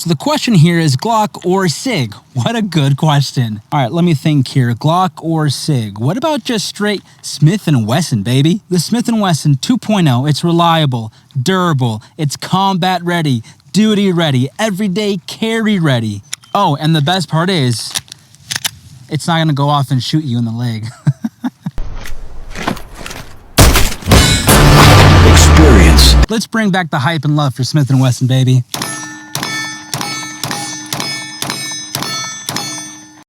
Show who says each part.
Speaker 1: So the question here is Glock or SIG? What a good question. All right, let me think here. Glock or SIG? What about just straight Smith & Wesson, baby? The Smith & Wesson 2.0, it's reliable, durable, it's combat ready, duty ready, everyday carry ready. Oh, and the best part is, it's not gonna go off and shoot you in the leg.
Speaker 2: Experience.
Speaker 1: Let's bring back the hype and love for Smith & Wesson, baby.